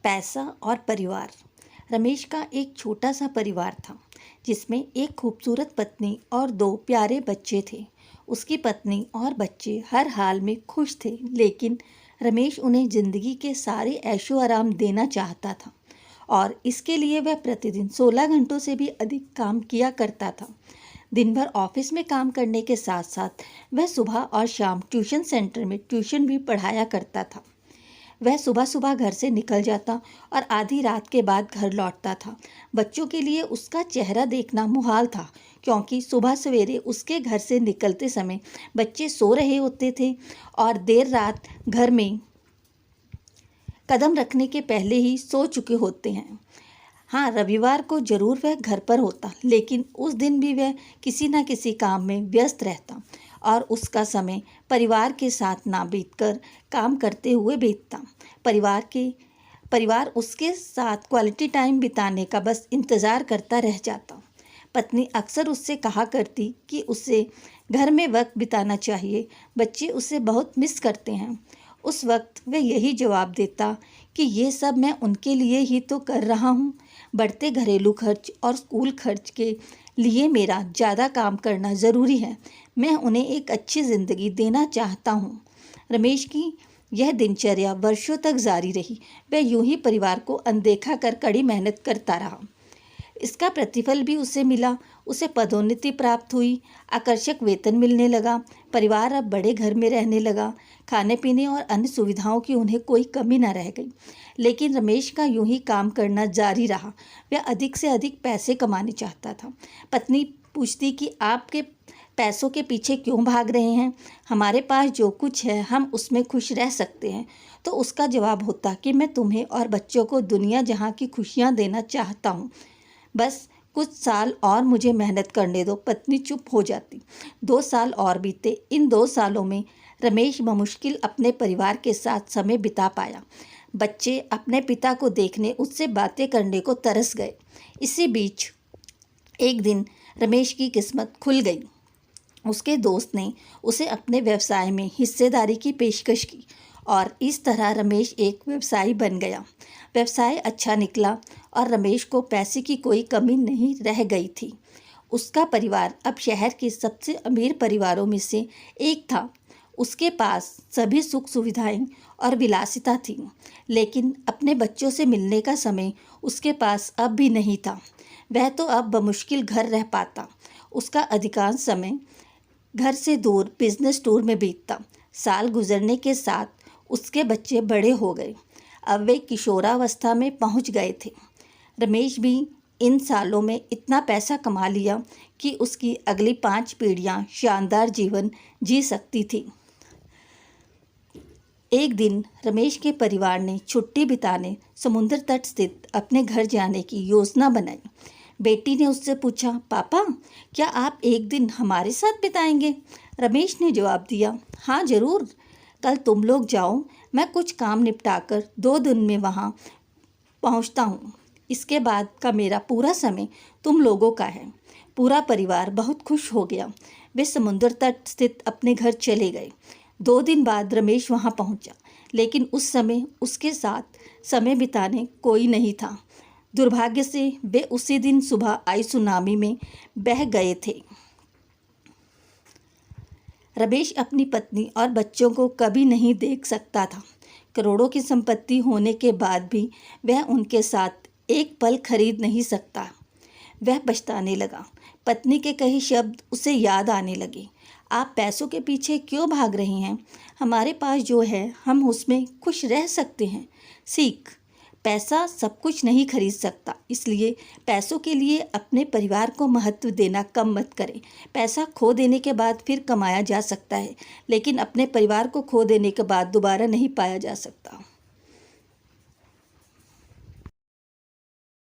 पैसा और परिवार। रमेश का एक छोटा सा परिवार था जिसमें एक खूबसूरत पत्नी और दो प्यारे बच्चे थे। उसकी पत्नी और बच्चे हर हाल में खुश थे, लेकिन रमेश उन्हें ज़िंदगी के सारे ऐशो आराम देना चाहता था और इसके लिए वह प्रतिदिन 16 घंटों से भी अधिक काम किया करता था। दिन भर ऑफिस में काम करने के साथ साथ वह सुबह और शाम ट्यूशन सेंटर में ट्यूशन भी पढ़ाया करता था। वह सुबह सुबह घर से निकल जाता और आधी रात के बाद घर लौटता था। बच्चों के लिए उसका चेहरा देखना मुहाल था, क्योंकि सुबह सवेरे उसके घर से निकलते समय बच्चे सो रहे होते थे और देर रात घर में कदम रखने के पहले ही सो चुके होते हैं। हाँ, रविवार को ज़रूर वह घर पर होता, लेकिन उस दिन भी वह किसी न किसी काम में व्यस्त रहता और उसका समय परिवार के साथ ना बीतकर काम करते हुए बीतता। परिवार उसके साथ क्वालिटी टाइम बिताने का बस इंतज़ार करता रह जाता। पत्नी अक्सर उससे कहा करती कि उसे घर में वक्त बिताना चाहिए, बच्चे उसे बहुत मिस करते हैं। उस वक्त वह यही जवाब देता कि ये सब मैं उनके लिए ही तो कर रहा हूँ। बढ़ते घरेलू खर्च और स्कूल खर्च के लिए मेरा ज़्यादा काम करना ज़रूरी है। मैं उन्हें एक अच्छी ज़िंदगी देना चाहता हूँ। रमेश की यह दिनचर्या वर्षों तक जारी रही। वह यूं ही परिवार को अनदेखा कर कड़ी मेहनत करता रहा। इसका प्रतिफल भी उसे मिला। उसे पदोन्नति प्राप्त हुई, आकर्षक वेतन मिलने लगा, परिवार अब बड़े घर में रहने लगा, खाने पीने और अन्य सुविधाओं की उन्हें कोई कमी न रह गई। लेकिन रमेश का यूं ही काम करना जारी रहा। वह अधिक से अधिक पैसे कमाने चाहता था। पत्नी पूछती कि आपके पैसों के पीछे क्यों भाग रहे हैं? हमारे पास जो कुछ है हम उसमें खुश रह सकते हैं। तो उसका जवाब होता कि मैं तुम्हें और बच्चों को दुनिया जहाँ की खुशियाँ देना चाहता हूँ। बस कुछ साल और मुझे मेहनत करने दो। पत्नी चुप हो जाती। 2 साल और बीते। इन 2 सालों में रमेश बमुश्किल अपने परिवार के साथ समय बिता पाया। बच्चे अपने पिता को देखने, उससे बातें करने को तरस गए। इसी बीच एक दिन रमेश की किस्मत खुल गई। उसके दोस्त ने उसे अपने व्यवसाय में हिस्सेदारी की पेशकश की और इस तरह रमेश एक व्यवसायी बन गया। व्यवसाय अच्छा निकला और रमेश को पैसे की कोई कमी नहीं रह गई थी। उसका परिवार अब शहर के सबसे अमीर परिवारों में से एक था। उसके पास सभी सुख सुविधाएं और विलासिता थी, लेकिन अपने बच्चों से मिलने का समय उसके पास अब भी नहीं था। वह तो अब बमुश्किल घर रह पाता। उसका अधिकांश समय घर से दूर बिजनेस टूर में बीतता। साल गुजरने के साथ उसके बच्चे बड़े हो गए। अब वे किशोरावस्था में पहुंच गए थे। रमेश भी इन सालों में इतना पैसा कमा लिया कि उसकी अगली 5 पीढ़ियां शानदार जीवन जी सकती थी। एक दिन रमेश के परिवार ने छुट्टी बिताने समुद्र तट स्थित अपने घर जाने की योजना बनाई। बेटी ने उससे पूछा, पापा क्या आप एक दिन हमारे साथ बिताएंगे? रमेश ने जवाब दिया, हाँ ज़रूर, कल तुम लोग जाओ, मैं कुछ काम निपटाकर 2 दिन में वहाँ पहुँचता हूँ। इसके बाद का मेरा पूरा समय तुम लोगों का है। पूरा परिवार बहुत खुश हो गया। वे समुद्र तट स्थित अपने घर चले गए। 2 दिन बाद रमेश वहाँ पहुँचा, लेकिन उस समय उसके साथ समय बिताने कोई नहीं था। दुर्भाग्य से वे उसी दिन सुबह आई सुनामी में बह गए थे। रमेश अपनी पत्नी और बच्चों को कभी नहीं देख सकता था। करोड़ों की संपत्ति होने के बाद भी वह उनके साथ एक पल खरीद नहीं सकता। वह पछताने लगा। पत्नी के कई शब्द उसे याद आने लगे। आप पैसों के पीछे क्यों भाग रहे हैं? हमारे पास जो है हम उसमें खुश रह सकते हैं। सीख, पैसा सब कुछ नहीं खरीद सकता, इसलिए पैसों के लिए अपने परिवार को महत्व देना कम मत करें। पैसा खो देने के बाद फिर कमाया जा सकता है, लेकिन अपने परिवार को खो देने के बाद दोबारा नहीं पाया जा सकता।